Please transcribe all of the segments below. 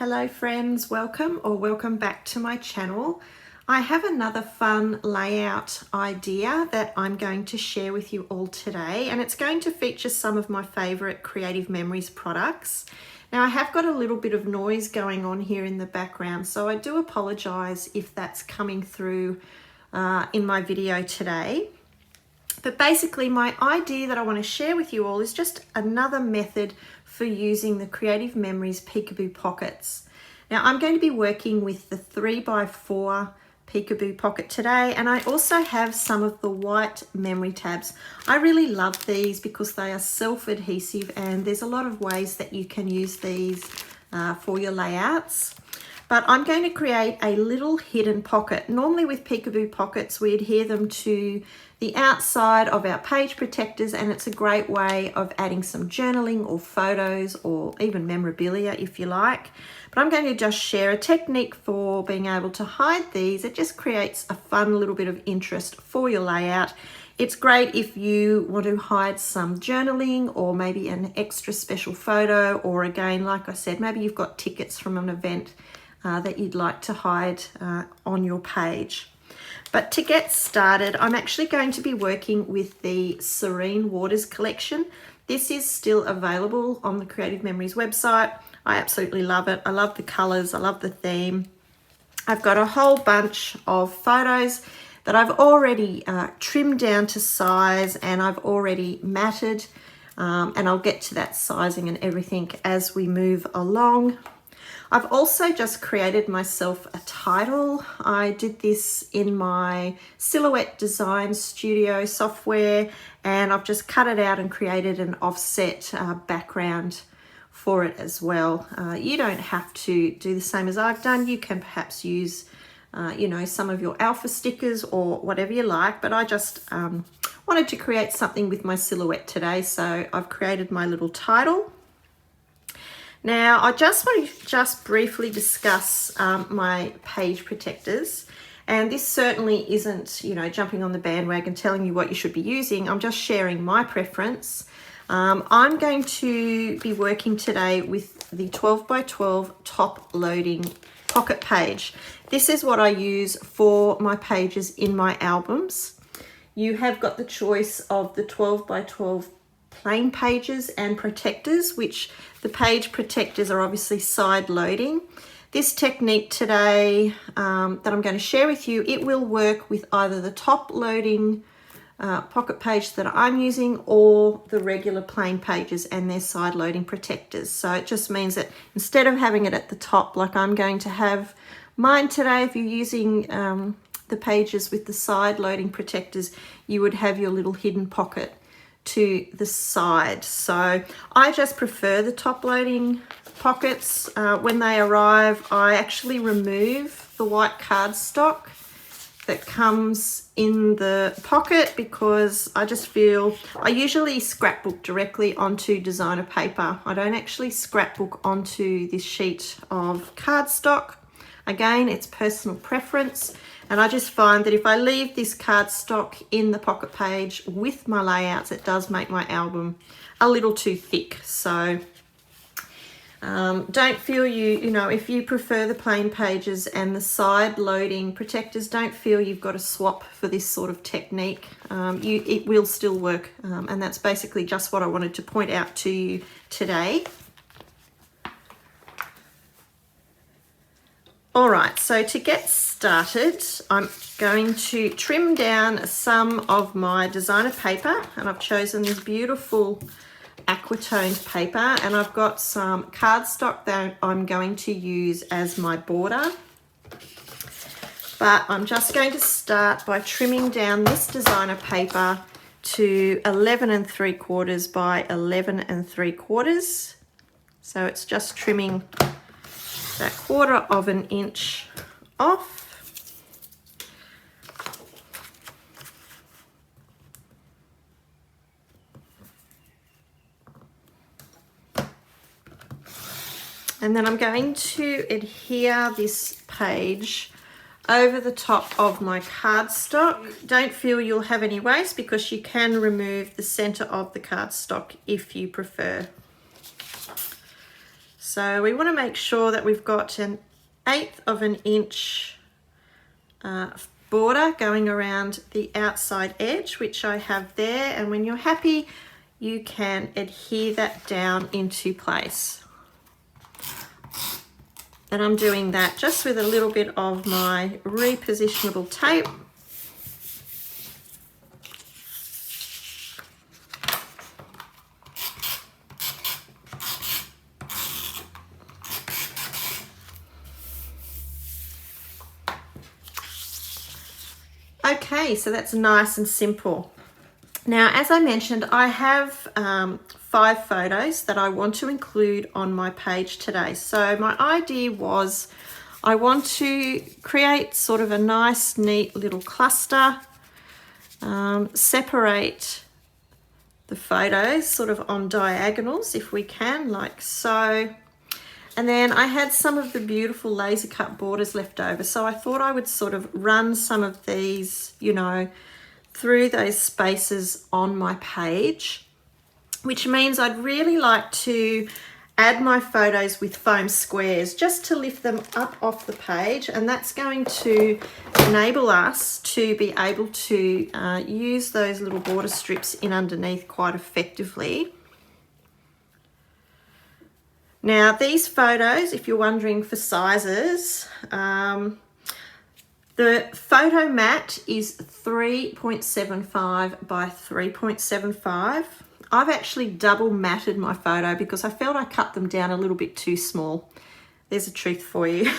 Hello friends, welcome back to my channel. I have another fun layout idea that I'm going to share with you all today, and it's going to feature some of my favorite Creative Memories products. Now I have got a little bit of noise going on here in the background, so I do apologize if that's coming through in my video today. But basically my idea that I want to share with you all is just another method for using the Creative Memories Peekaboo Pockets. Now I'm going to be working with the 3x4 Peekaboo Pocket today, and I also have some of the white memory tabs. I really love these because they are self-adhesive, and there's a lot of ways that you can use these for your layouts. But I'm going to create a little hidden pocket. Normally with Peekaboo Pockets, we adhere them to the outside of our page protectors, and it's a great way of adding some journaling or photos or even memorabilia if you like. But I'm going to just share a technique for being able to hide these. It just creates a fun little bit of interest for your layout. It's great if you want to hide some journaling or maybe an extra special photo, or again, like I said, maybe you've got tickets from an event that you'd like to hide on your page. But to get started, I'm actually going to be working with the Serene Waters collection. This is still available on the Creative Memories website. I absolutely love it. I love the colors, I love the theme. I've got a whole bunch of photos that I've already trimmed down to size, and I've already matted, and I'll get to that sizing and everything as we move along. I've also just created myself a title. I did this in my Silhouette Design Studio software, and I've just cut it out and created an offset background for it as well. You don't have to do the same as I've done. You can perhaps use some of your alpha stickers or whatever you like, but I just wanted to create something with my silhouette today, so I've created my little title. Now, I just want to briefly discuss my page protectors, and this certainly isn't, jumping on the bandwagon telling you what you should be using. I'm just sharing my preference. I'm going to be working today with the 12x12 top loading pocket page. This is what I use for my pages in my albums. You have got the choice of the 12x12 plain pages and protectors, which the page protectors are obviously side loading. This technique today that I'm going to share with you, it will work with either the top loading pocket page that I'm using or the regular plain pages and their side loading protectors. So it just means that instead of having it at the top like I'm going to have mine today, if you're using the pages with the side loading protectors, you would have your little hidden pocket to the side. So I just prefer the top loading pockets. When they arrive, I actually remove the white cardstock that comes in the pocket, because I just feel I usually scrapbook directly onto designer paper. I don't actually scrapbook onto this sheet of cardstock. Again, it's personal preference, and I just find that if I leave this cardstock in the pocket page with my layouts, it does make my album a little too thick. So don't feel if you prefer the plain pages and the side loading protectors, don't feel you've got to swap for this sort of technique. It will still work, and that's basically just what I wanted to point out to you today. All right, so to get started, I'm going to trim down some of my designer paper, and I've chosen this beautiful aquatoned paper, and I've got some cardstock that I'm going to use as my border. But I'm just going to start by trimming down this designer paper to 11 3/4 by 11 3/4. So it's just trimming that 1/4 of an inch off. And then I'm going to adhere this page over the top of my cardstock. Don't feel you'll have any waste, because you can remove the center of the cardstock if you prefer. So we want to make sure that we've got 1/8 of an inch border going around the outside edge, which I have there, and when you're happy you can adhere that down into place. And I'm doing that just with a little bit of my repositionable tape. Okay, so that's nice and simple. Now, as I mentioned, I have 5 photos that I want to include on my page today. So my idea was I want to create sort of a nice, neat little cluster, separate the photos sort of on diagonals if we can, like so. And then I had some of the beautiful laser cut borders left over, so I thought I would sort of run some of these, you know, through those spaces on my page, which means I'd really like to add my photos with foam squares just to lift them up off the page, and that's going to enable us to be able to use those little border strips in underneath quite effectively. Now these photos, if you're wondering for sizes, the photo mat is 3.75 by 3.75. I've actually double matted my photo because I felt I cut them down a little bit too small. There's a truth for you.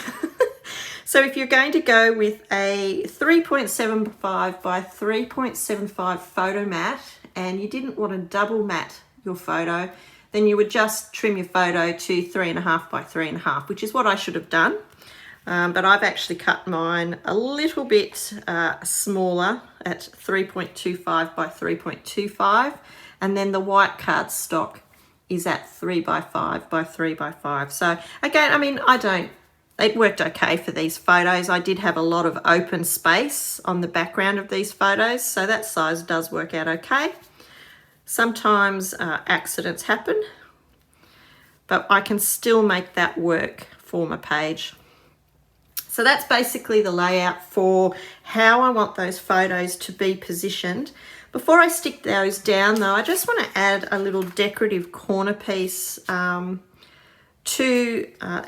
So if you're going to go with a 3.75 by 3.75 photo mat and you didn't want to double mat your photo, then you would just trim your photo to 3.5 by 3.5, which is what I should have done. But I've actually cut mine a little bit smaller at 3.25 by 3.25, and then the white cardstock is at 3 by 5 by 3 by 5. So again, I mean, it worked okay for these photos. I did have a lot of open space on the background of these photos, so that size does work out okay. Sometimes accidents happen, but I can still make that work for my page. So that's basically the layout for how I want those photos to be positioned. Before I stick those down though, I just want to add a little decorative corner piece to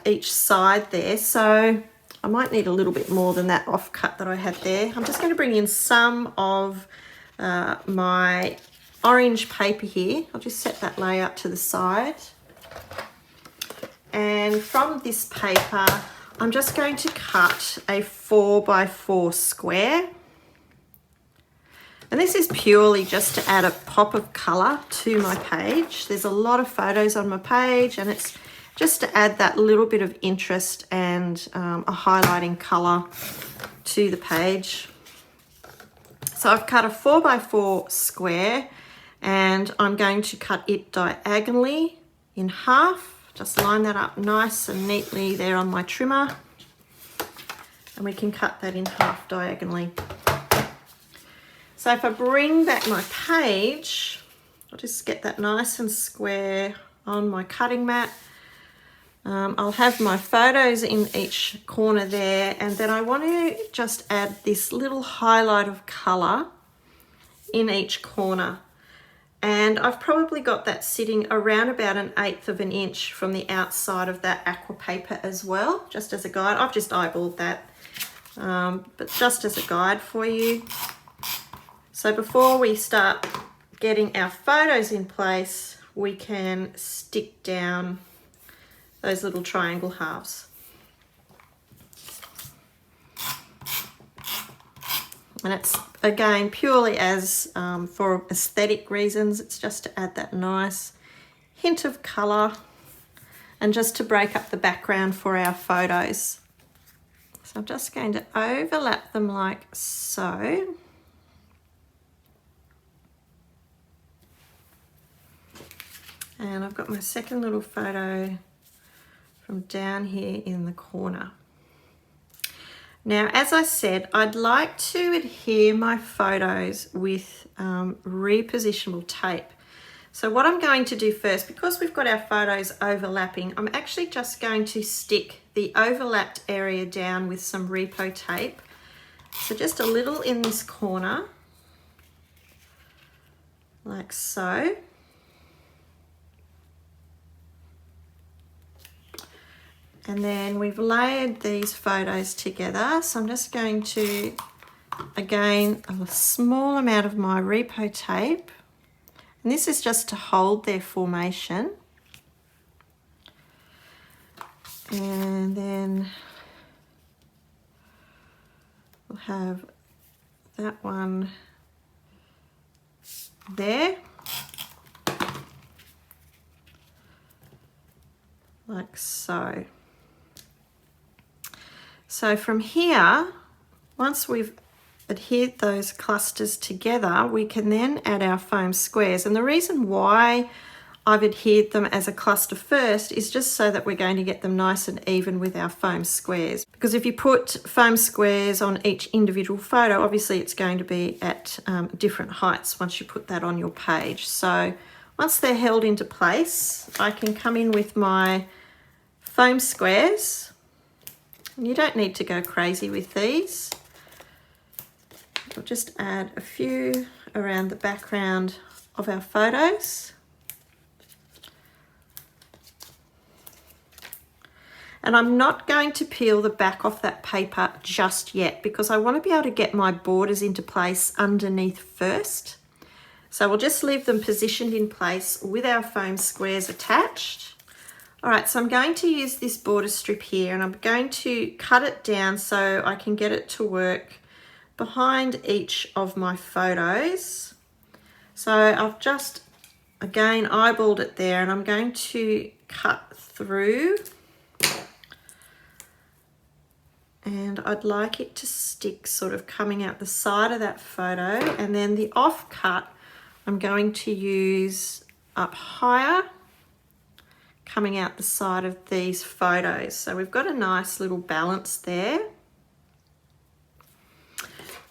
each side there. So I might need a little bit more than that offcut that I had there. I'm just going to bring in some of my orange paper here. I'll just set that layout to the side. And from this paper, I'm just going to cut a 4 by 4 square. And this is purely just to add a pop of colour to my page. There's a lot of photos on my page, and it's just to add that little bit of interest and a highlighting colour to the page. So I've cut a 4 by 4 square, and I'm going to cut it diagonally in half. Just line that up nice and neatly there on my trimmer, and we can cut that in half diagonally. So if I bring back my page, I'll just get that nice and square on my cutting mat. I'll have my photos in each corner there, and then I want to just add this little highlight of colour in each corner. And I've probably got that sitting around about 1/8 of an inch from the outside of that aqua paper as well, just as a guide. I've just eyeballed that, but just as a guide for you. So before we start getting our photos in place, we can stick down those little triangle halves. And it's, again, purely as for aesthetic reasons. It's just to add that nice hint of colour and just to break up the background for our photos. So I'm just going to overlap them like so. And I've got my second little photo from down here in the corner. Now, as I said, I'd like to adhere my photos with repositionable tape. So what I'm going to do first, because we've got our photos overlapping, I'm actually just going to stick the overlapped area down with some repo tape. So just a little in this corner, like so. And then we've layered these photos together. So I'm just going to, again, a small amount of my repo tape. And this is just to hold their formation. And then we'll have that one there. Like so. So from here, once we've adhered those clusters together, we can then add our foam squares. And the reason why I've adhered them as a cluster first is just so that we're going to get them nice and even with our foam squares. Because if you put foam squares on each individual photo, obviously it's going to be at different heights once you put that on your page. So once they're held into place, I can come in with my foam squares. And you don't need to go crazy with these. We'll just add a few around the background of our photos. And I'm not going to peel the back off that paper just yet because I want to be able to get my borders into place underneath first. So we'll just leave them positioned in place with our foam squares attached. All right, so I'm going to use this border strip here and I'm going to cut it down so I can get it to work behind each of my photos. So I've just, again, eyeballed it there and I'm going to cut through. And I'd like it to stick sort of coming out the side of that photo. And then the offcut, I'm going to use up higher, coming out the side of these photos. So we've got a nice little balance there.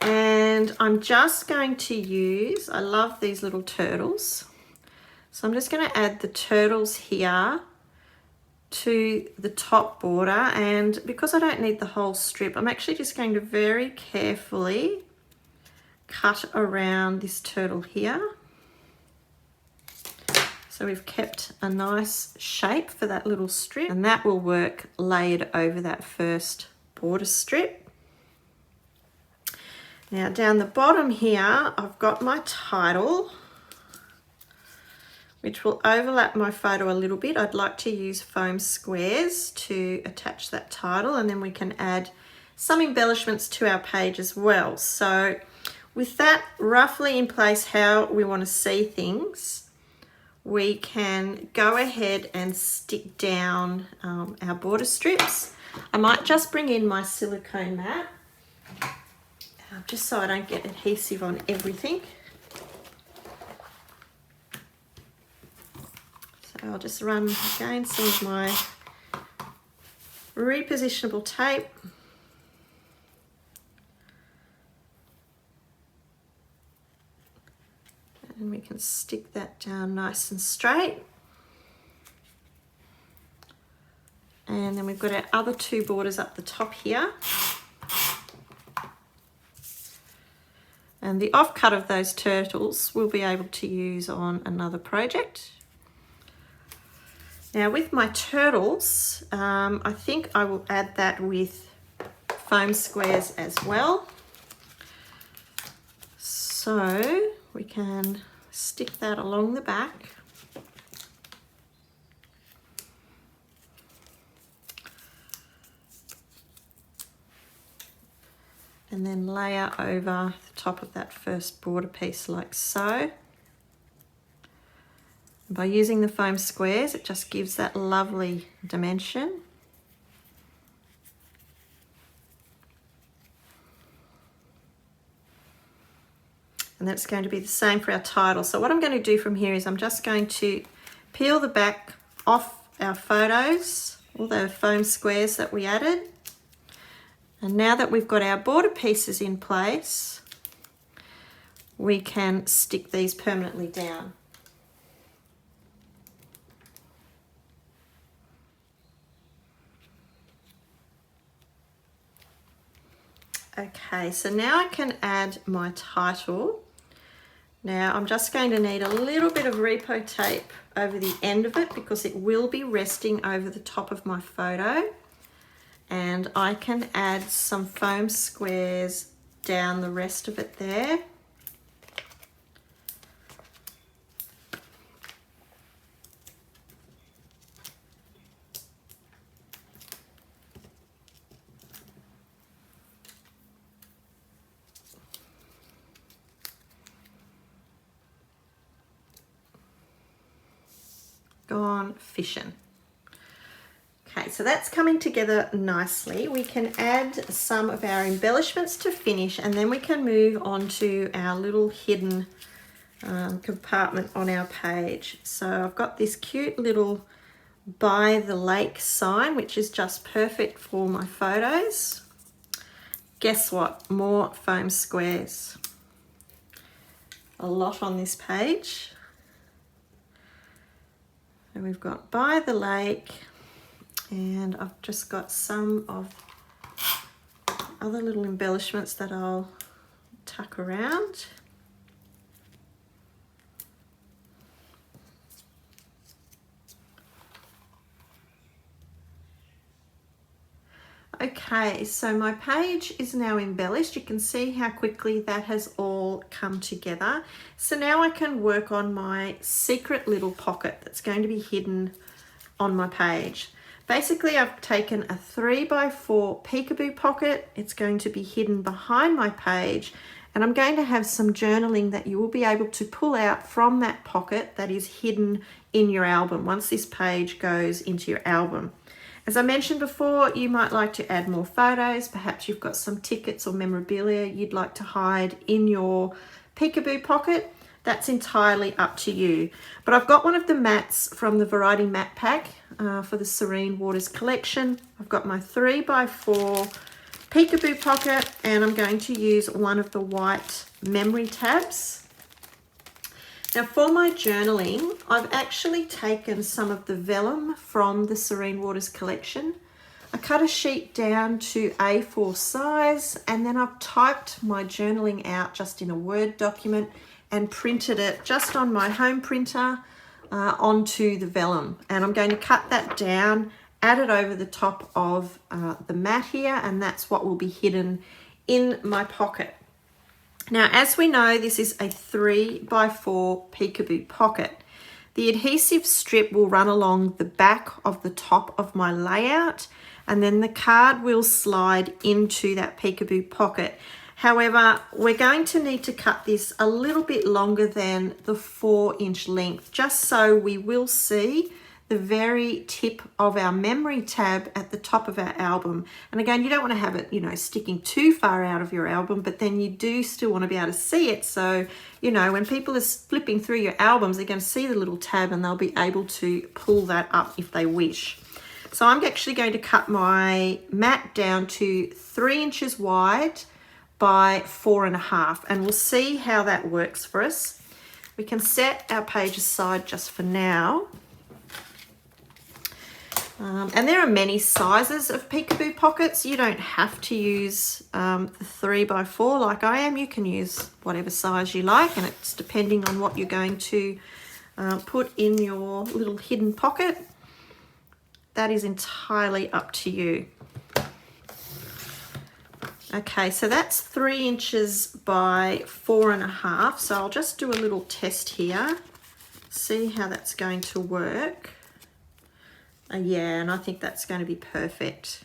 And I'm just going to use, I love these little turtles. So I'm just going to add the turtles here to the top border. And because I don't need the whole strip, I'm actually just going to very carefully cut around this turtle here. So we've kept a nice shape for that little strip, and that will work layered over that first border strip. Now down the bottom here, I've got my title, which will overlap my photo a little bit. I'd like to use foam squares to attach that title, and then we can add some embellishments to our page as well. So with that roughly in place how we want to see things, we can go ahead and stick down our border strips. I might just bring in my silicone mat, just so I don't get adhesive on everything. So I'll just run again some of my repositionable tape. And we can stick that down nice and straight. And then we've got our other two borders up the top here. And the offcut of those turtles we'll be able to use on another project. Now with my turtles, I think I will add that with foam squares as well. So we can stick that along the back. And then layer over the top of that first border piece like so. And by using the foam squares, it just gives that lovely dimension. And that's going to be the same for our title. So what I'm going to do from here is I'm just going to peel the back off our photos, all the foam squares that we added. And now that we've got our border pieces in place, we can stick these permanently down. Okay, so now I can add my title. Now I'm just going to need a little bit of repo tape over the end of it because it will be resting over the top of my photo. And I can add some foam squares down the rest of it there. Gone fishing. Okay, so that's coming together nicely. We can add some of our embellishments to finish, and then we can move on to our little hidden compartment on our page. So I've got this cute little by the lake sign, which is just perfect for my photos. Guess what? More foam squares. A lot on this page. And we've got by the lake, and I've just got some of other little embellishments that I'll tuck around. Okay, so my page is now embellished. You can see how quickly that has all come together. So now I can work on my secret little pocket that's going to be hidden on my page. Basically, I've taken a 3x4 peekaboo pocket. It's going to be hidden behind my page, and I'm going to have some journaling that you will be able to pull out from that pocket that is hidden in your album once this page goes into your album. As I mentioned before, you might like to add more photos. Perhaps you've got some tickets or memorabilia you'd like to hide in your peekaboo pocket. That's entirely up to you. But I've got one of the mats from the Variety Mat Pack for the Serene Waters collection. I've got my 3x4 peekaboo pocket, and I'm going to use one of the white memory tabs. Now for my journaling, I've actually taken some of the vellum from the Serene Waters collection. I cut a sheet down to A4 size, and then I've typed my journaling out just in a Word document and printed it just on my home printer onto the vellum. And I'm going to cut that down, add it over the top of the mat here, and that's what will be hidden in my pocket. Now, as we know, this is a 3x4 peekaboo pocket. The adhesive strip will run along the back of the top of my layout, and then the card will slide into that peekaboo pocket. However, we're going to need to cut this a little bit longer than the 4-inch length, just so we will see the very tip of our memory tab at the top of our album. And again, you don't want to have it, sticking too far out of your album, but then you do still want to be able to see it. So, when people are flipping through your albums, they're going to see the little tab and they'll be able to pull that up if they wish. So I'm actually going to cut my mat down to 3 inches wide by 4.5, and we'll see how that works for us. We can set our page aside just for now. And there are many sizes of peekaboo pockets. You don't have to use the 3x4 like I am. You can use whatever size you like, and it's depending on what you're going to put in your little hidden pocket. That is entirely up to you. Okay, so that's 3 inches by 4.5. So I'll just do a little test here, see how that's going to work. Yeah, and I think that's going to be perfect.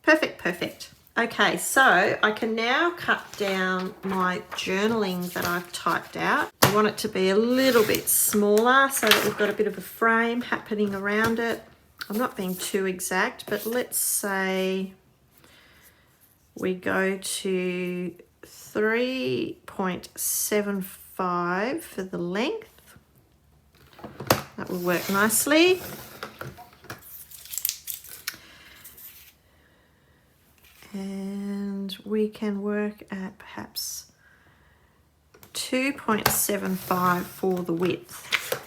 Perfect. Okay, so I can now cut down my journaling that I've typed out. I want it to be a little bit smaller so that we've got a bit of a frame happening around it. I'm not being too exact, but let's say we go to 3.75 for the length. That will work nicely. And we can work at perhaps 2.75 for the width.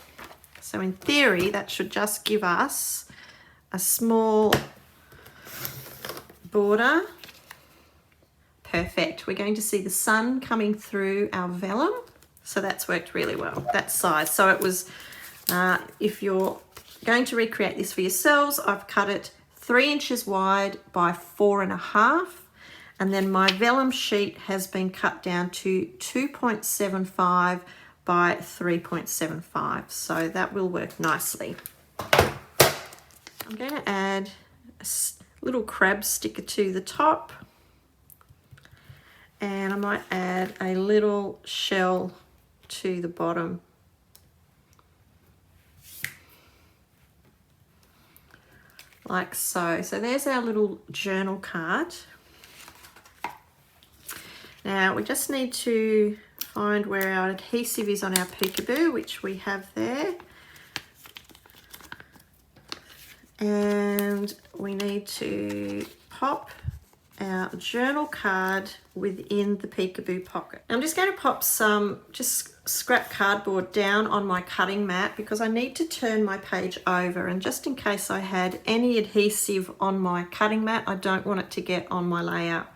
So in theory, that should just give us a small border perfect. We're going to see the sun coming through our vellum. So that's worked really well, that size. So it was, if you're going to recreate this for yourselves, I've cut it 3 inches wide by 4.5. And then my vellum sheet has been cut down to 2.75 by 3.75. So that will work nicely. I'm going to add a little crab sticker to the top. And I might add a little shell to the bottom. Like so. So there's our little journal card. Now we just need to find where our adhesive is on our peekaboo, which we have there. And we need to pop our journal card within the peekaboo pocket. I'm just going to pop some just scrap cardboard down on my cutting mat because I need to turn my page over, and just in case I had any adhesive on my cutting mat, I don't want it to get on my layout.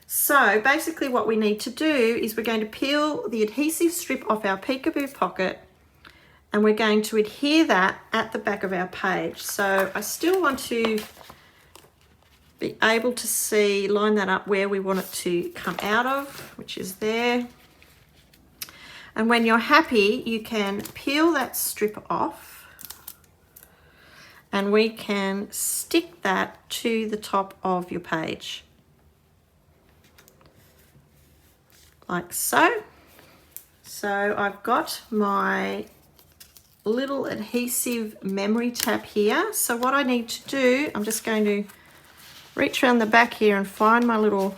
So basically what we need to do is we're going to peel the adhesive strip off our peekaboo pocket, and we're going to adhere that at the back of our page. So I still want to be able to see, line that up where we want it to come out of, which is there. And when you're happy, you can peel that strip off and we can stick that to the top of your page. Like so. So I've got my little adhesive memory tab here. So what I need to do, I'm just going to reach around the back here and find my little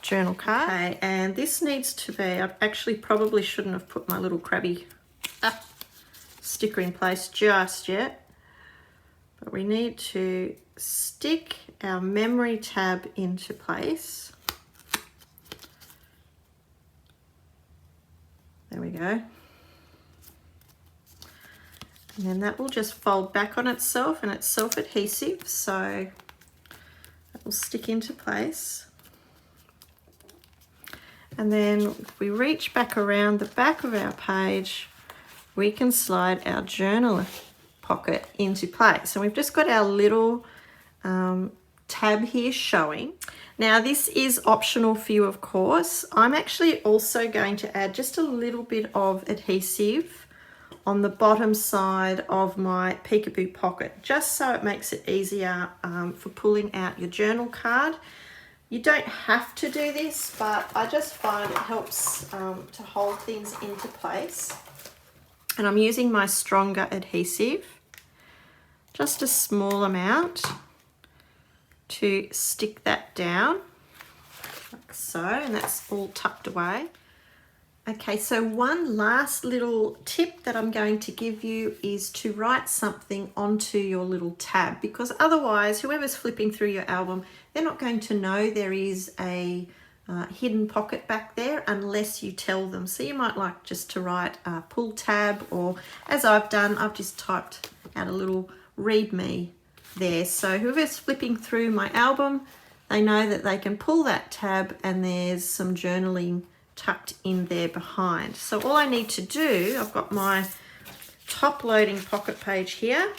journal card. Okay, and this needs to be, I actually probably shouldn't have put my little crabby sticker in place just yet, but we need to stick our memory tab into place. There we go. And then that will just fold back on itself, and it's self-adhesive, so it will stick into place. And then if we reach back around the back of our page, we can slide our journal pocket into place. And we've just got our little tab here showing. Now this is optional for you, of course. I'm actually also going to add just a little bit of adhesive on the bottom side of my peekaboo pocket, just so it makes it easier for pulling out your journal card. You don't have to do this, but I just find it helps to hold things into place. And I'm using my stronger adhesive, just a small amount, to stick that down, like so, and that's all tucked away. Okay, so one last little tip that I'm going to give you is to write something onto your little tab, because otherwise whoever's flipping through your album, they're not going to know there is a hidden pocket back there unless you tell them. So you might like just to write pull tab, or as I've done, I've just typed out a little read me there. So whoever's flipping through my album, they know that they can pull that tab and there's some journaling tucked in there behind. So all I need to do, I've got my top loading pocket page here,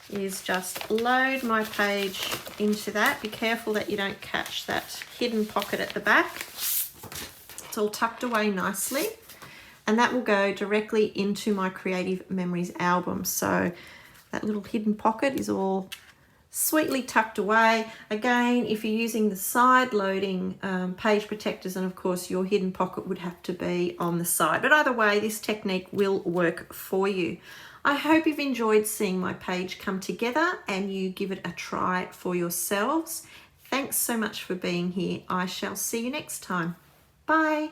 is just load my page into that. Be careful that you don't catch that hidden pocket at the back. It's all tucked away nicely, and that will go directly into my Creative Memories album. So that little hidden pocket is all sweetly tucked away. Again, if you're using the side loading page protectors, and of course your hidden pocket would have to be on the side, but either way this technique will work for you. I hope you've enjoyed seeing my page come together and you give it a try for yourselves. Thanks so much for being here. I shall see you next time. Bye.